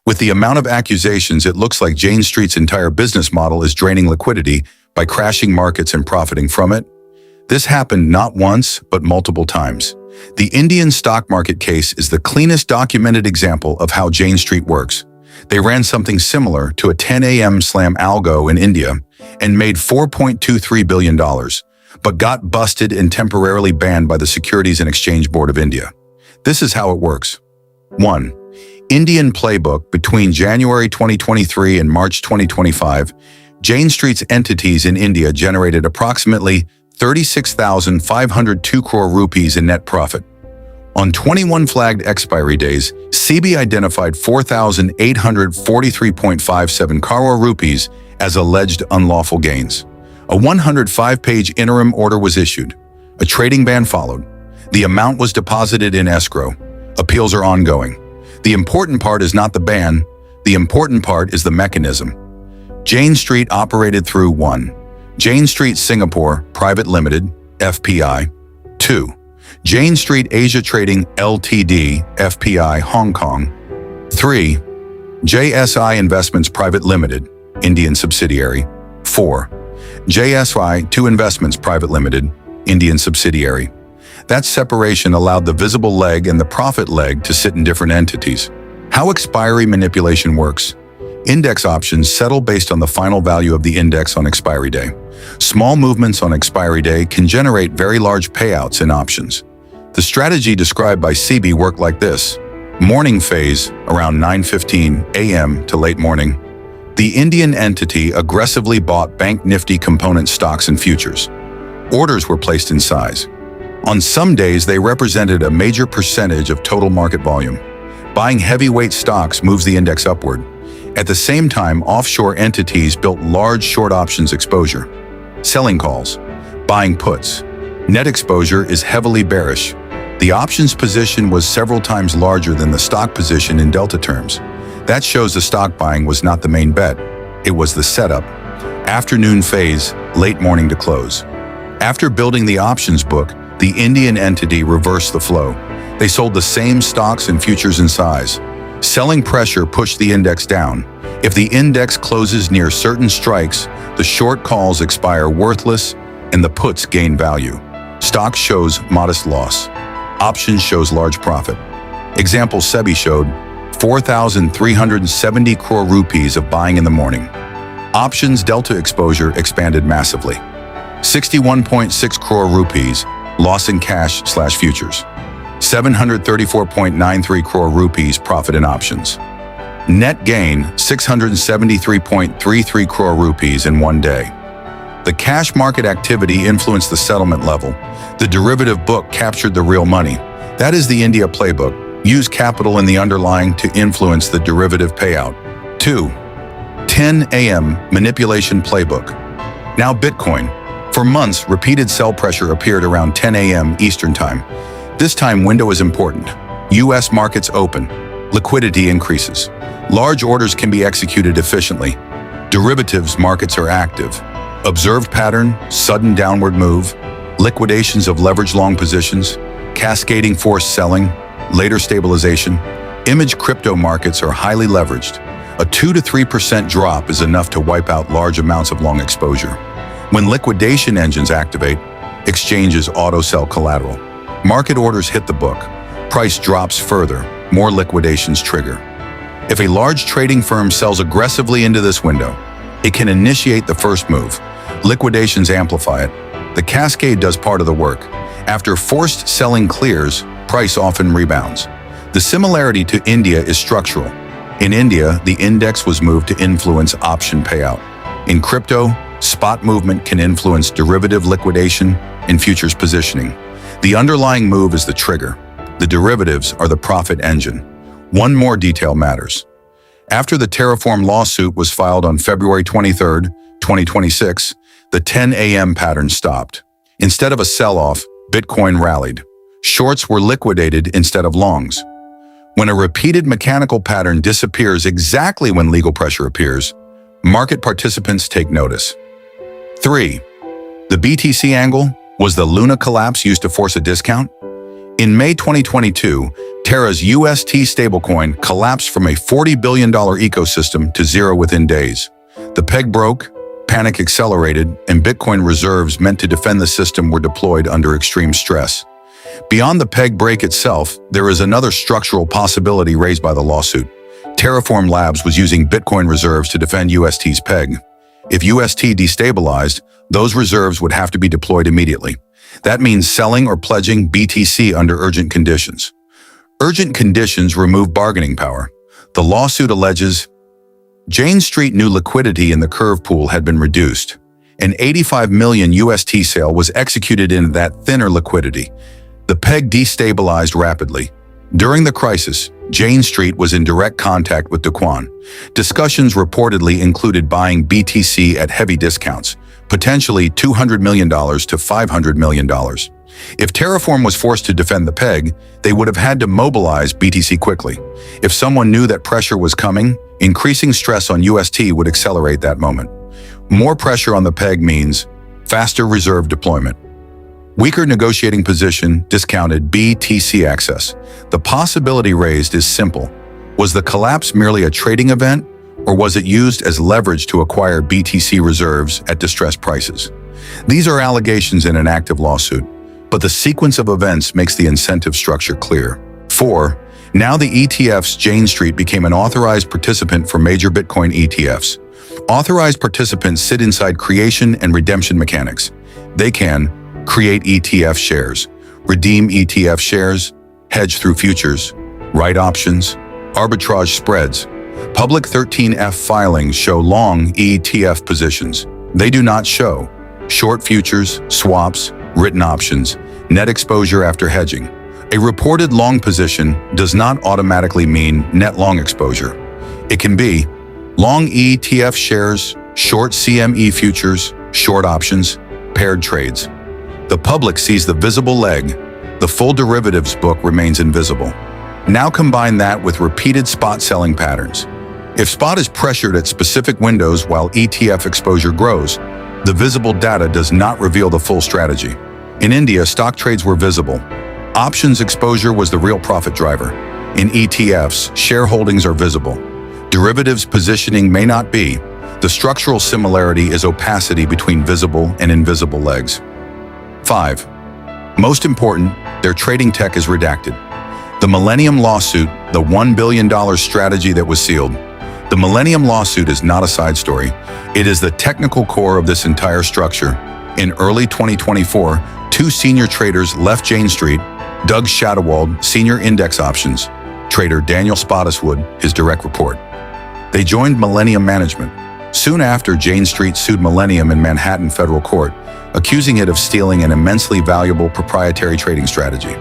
With the amount of accusations, it looks like Jane Street's entire business model is draining liquidity by crashing markets and profiting from it. This happened not once, but multiple times. The Indian stock market case is the cleanest documented example of how Jane Street works. They ran something similar to a 10 a.m. slam algo in India and made $4.23 billion, but got busted and temporarily banned by the Securities and Exchange Board of India. This is how it works. 1. Indian playbook. Between January 2023 and March 2025, Jane Street's entities in India generated approximately 36,502 crore rupees in net profit. On 21 flagged expiry days, SEBI identified 4,843.57 crore rupees as alleged unlawful gains. A 105-page interim order was issued. A trading ban followed. The amount was deposited in escrow. Appeals are ongoing. The important part is not the ban. The important part is the mechanism. Jane Street operated through 1. Jane Street Singapore Private Limited, FPI. 2. Jane Street Asia Trading Ltd, FPI, Hong Kong. 3. JSI Investments Private Limited, Indian subsidiary. 4. JSI 2 Investments Private Limited, Indian subsidiary. That separation allowed the visible leg and the profit leg to sit in different entities. How expiry manipulation works. Index options settle based on the final value of the index on expiry day. Small movements on expiry day can generate very large payouts in options. The strategy described by SEBI worked like this. Morning phase, around 9:15 a.m. to late morning. The Indian entity aggressively bought Bank Nifty component stocks and futures. Orders were placed in size. On some days, they represented a major percentage of total market volume. Buying heavyweight stocks moves the index upward. At the same time, offshore entities built large short options exposure. Selling calls, buying puts. Net exposure is heavily bearish. The options position was several times larger than the stock position in delta terms. That shows the stock buying was not the main bet. It was the setup. Afternoon phase, late morning to close. After building the options book, the Indian entity reversed the flow. They sold the same stocks and futures in size. Selling pressure pushed the index down. If the index closes near certain strikes, the short calls expire worthless and the puts gain value. Stock shows modest loss. Options shows large profit. Example: SEBI showed 4,370 crore rupees of buying in the morning. Options delta exposure expanded massively. 61.6 crore rupees loss in cash/futures. 734.93 crore rupees profit in options. Net gain 673.33 crore rupees in one day. The cash market activity influenced the settlement level. The derivative book captured the real money. That is the India playbook. Use capital in the underlying to influence the derivative payout. 2. 10 a.m. manipulation playbook. Now Bitcoin. For months, repeated sell pressure appeared around 10 a.m. Eastern Time. This time window is important. U.S. markets open. Liquidity increases. Large orders can be executed efficiently. Derivatives markets are active. Observed pattern, sudden downward move, liquidations of leveraged long positions, cascading forced selling, later stabilization. Image crypto markets are highly leveraged. A 2 to 3% drop is enough to wipe out large amounts of long exposure. When liquidation engines activate, exchanges auto-sell collateral. Market orders hit the book. Price drops further. More liquidations trigger. If a large trading firm sells aggressively into this window, it can initiate the first move. Liquidations amplify it. The cascade does part of the work. After forced selling clears, price often rebounds. The similarity to India is structural. In India, the index was moved to influence option payout. In crypto, spot movement can influence derivative liquidation and futures positioning. The underlying move is the trigger. The derivatives are the profit engine. One more detail matters. After the Terra lawsuit was filed on February 23, 2026, the 10 a.m. pattern stopped. Instead of a sell-off, Bitcoin rallied. Shorts were liquidated instead of longs. When a repeated mechanical pattern disappears exactly when legal pressure appears, market participants take notice. 3. The BTC angle. Was the Luna collapse used to force a discount? In May 2022, Terra's UST stablecoin collapsed from a $40 billion ecosystem to zero within days. The peg broke, panic accelerated, and Bitcoin reserves meant to defend the system were deployed under extreme stress. Beyond the peg break itself, there is another structural possibility raised by the lawsuit. Terraform Labs was using Bitcoin reserves to defend UST's peg. If UST destabilized, those reserves would have to be deployed immediately. That means selling or pledging BTC under urgent conditions. Urgent conditions remove bargaining power. The lawsuit alleges Jane Street knew liquidity in the curve pool had been reduced. An 85 million UST sale was executed in that thinner liquidity. The peg destabilized rapidly. During the crisis, Jane Street was in direct contact with Daquan. Discussions reportedly included buying BTC at heavy discounts, potentially $200 million to $500 million. If Terraform was forced to defend the peg, they would have had to mobilize BTC quickly. If someone knew that pressure was coming, increasing stress on UST would accelerate that moment. More pressure on the peg means faster reserve deployment. Weaker negotiating position, discounted BTC access. The possibility raised is simple. Was the collapse merely a trading event, or was it used as leverage to acquire BTC reserves at distressed prices? These are allegations in an active lawsuit, but the sequence of events makes the incentive structure clear. 4. Now the ETF's Jane Street became an authorized participant for major Bitcoin ETFs. Authorized participants sit inside creation and redemption mechanics. They can create ETF shares, redeem ETF shares, hedge through futures, write options, arbitrage spreads. Public 13F filings show long ETF positions. They do not show short futures, swaps, written options, net exposure after hedging. A reported long position does not automatically mean net long exposure. It can be long ETF shares, short CME futures, short options, paired trades. The public sees the visible leg. The full derivatives book remains invisible. Now combine that with repeated spot selling patterns. If spot is pressured at specific windows while ETF exposure grows, the visible data does not reveal the full strategy. In India, stock trades were visible. Options exposure was the real profit driver. In ETFs, shareholdings are visible. Derivatives positioning may not be. The structural similarity is opacity between visible and invisible legs. 5. Most important, their trading tech is redacted. The Millennium lawsuit, the $1 billion strategy that was sealed. The Millennium lawsuit is not a side story. It is the technical core of this entire structure. In early 2024, 2 senior traders left Jane Street. Doug Shadowald, senior index options. Trader Daniel Spottiswoode, his direct report. They joined Millennium Management. Soon after, Jane Street sued Millennium in Manhattan federal court, accusing it of stealing an immensely valuable proprietary trading strategy.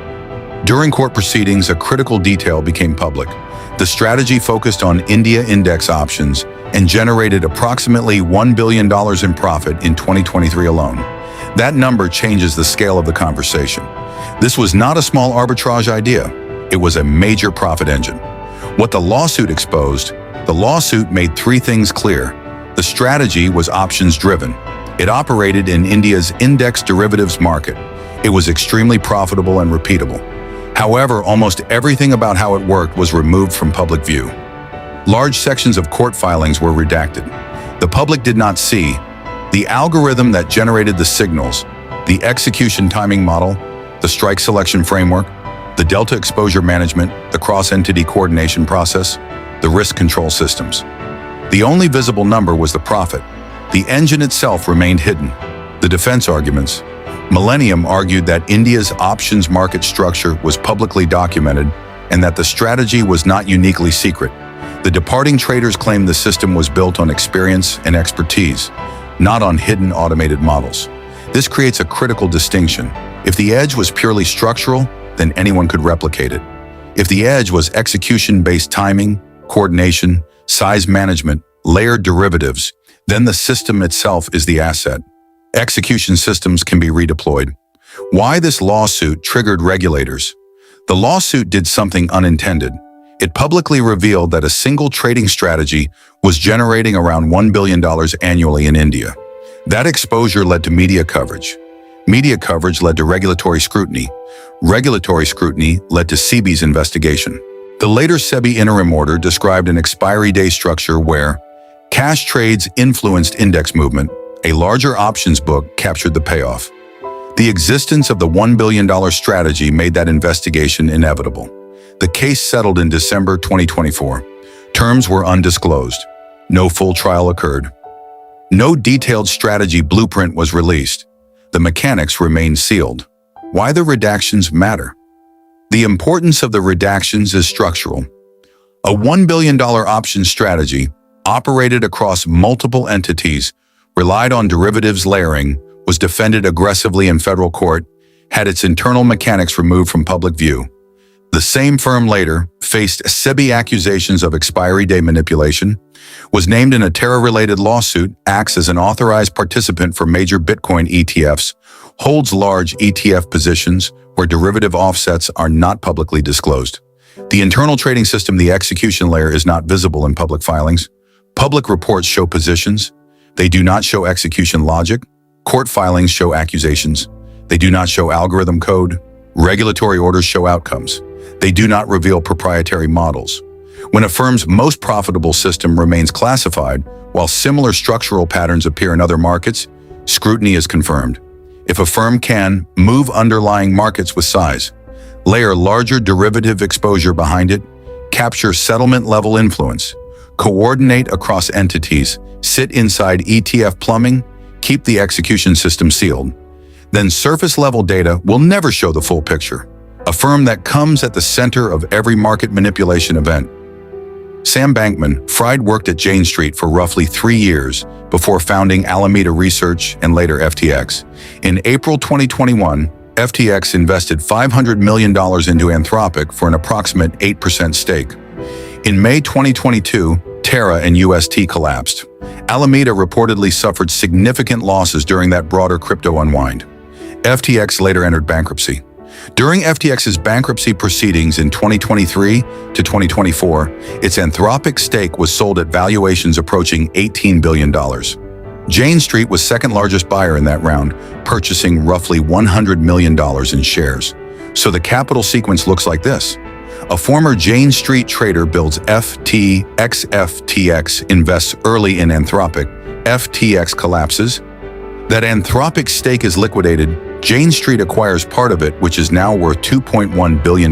During court proceedings, a critical detail became public. The strategy focused on India index options and generated approximately $1 billion in profit in 2023 alone. That number changes the scale of the conversation. This was not a small arbitrage idea. It was a major profit engine. What the lawsuit exposed, the lawsuit made 3 things clear. The strategy was options-driven. It operated in India's index derivatives market. It was extremely profitable and repeatable. However, almost everything about how it worked was removed from public view. Large sections of court filings were redacted. The public did not see the algorithm that generated the signals, the execution timing model, the strike selection framework, the delta exposure management, the cross-entity coordination process, the risk control systems. The only visible number was the profit. The engine itself remained hidden. The defense arguments. Millennium argued that India's options market structure was publicly documented and that the strategy was not uniquely secret. The departing traders claimed the system was built on experience and expertise, not on hidden automated models. This creates a critical distinction. If the edge was purely structural, then anyone could replicate it. If the edge was execution-based timing, coordination, size management, layered derivatives, then the system itself is the asset. Execution systems can be redeployed. Why this lawsuit triggered regulators? The lawsuit did something unintended. It publicly revealed that a single trading strategy was generating around $1 billion annually in India. That exposure led to media coverage. Media coverage led to regulatory scrutiny. Regulatory scrutiny led to SEBI's investigation. The later SEBI interim order described an expiry-day structure where cash trades influenced index movement. A larger options book captured the payoff. The existence of the $1 billion strategy made that investigation inevitable. The case settled in December 2024. Terms were undisclosed. No full trial occurred. No detailed strategy blueprint was released. The mechanics remained sealed. Why the redactions matter? The importance of the redactions is structural. A $1 billion option strategy, operated across multiple entities, relied on derivatives layering, was defended aggressively in federal court, had its internal mechanics removed from public view. The same firm later faced SEBI accusations of expiry-day manipulation, was named in a Terra-related lawsuit, acts as an authorized participant for major Bitcoin ETFs, holds large ETF positions where derivative offsets are not publicly disclosed. The internal trading system, the execution layer, is not visible in public filings. Public reports show positions. They do not show execution logic. Court filings show accusations. They do not show algorithm code. Regulatory orders show outcomes. They do not reveal proprietary models. When a firm's most profitable system remains classified, while similar structural patterns appear in other markets, scrutiny is confirmed. If a firm can move underlying markets with size, layer larger derivative exposure behind it, capture settlement-level influence, coordinate across entities, sit inside ETF plumbing, keep the execution system sealed, then surface-level data will never show the full picture. A firm that comes at the center of every market manipulation event. Sam Bankman-Fried worked at Jane Street for roughly 3 years before founding Alameda Research and later FTX. In April 2021, FTX invested $500 million into Anthropic for an approximate 8% stake. In May 2022, Terra and UST collapsed. Alameda reportedly suffered significant losses during that broader crypto unwind. FTX later entered bankruptcy. During FTX's bankruptcy proceedings in 2023 to 2024, its Anthropic stake was sold at valuations approaching $18 billion. Jane Street was second largest buyer in that round, purchasing roughly $100 million in shares. So the capital sequence looks like this. A former Jane Street trader builds FTX, invests early in Anthropic, FTX collapses. That Anthropic stake is liquidated. Jane Street acquires part of it, which is now worth $2.1 billion.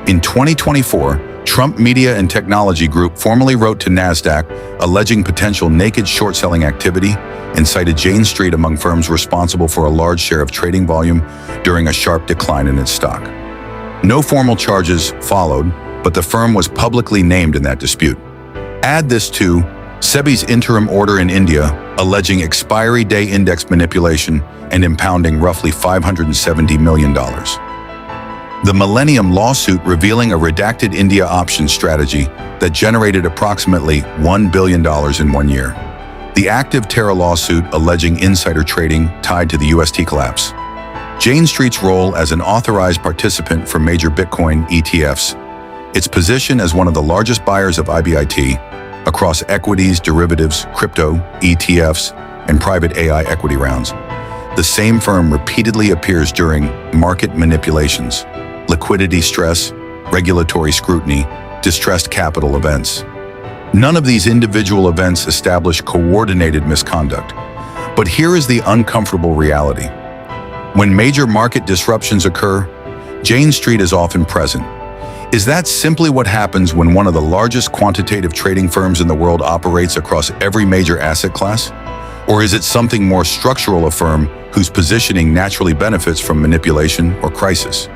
In 2024, Trump Media and Technology Group formally wrote to NASDAQ alleging potential naked short-selling activity and cited Jane Street among firms responsible for a large share of trading volume during a sharp decline in its stock. No formal charges followed, but the firm was publicly named in that dispute. Add this to SEBI's interim order in India alleging expiry-day index manipulation and impounding roughly $570 million. The Millennium lawsuit revealing a redacted India option strategy that generated approximately $1 billion in 1 year. The active Terra lawsuit alleging insider trading tied to the UST collapse. Jane Street's role as an authorized participant for major Bitcoin ETFs. Its position as one of the largest buyers of IBIT across equities, derivatives, crypto, ETFs, and private AI equity rounds. The same firm repeatedly appears during market manipulations, liquidity stress, regulatory scrutiny, distressed capital events. None of these individual events establish coordinated misconduct. But here is the uncomfortable reality. When major market disruptions occur, Jane Street is often present. Is that simply what happens when one of the largest quantitative trading firms in the world operates across every major asset class? Or is it something more structural, a firm whose positioning naturally benefits from manipulation or crisis?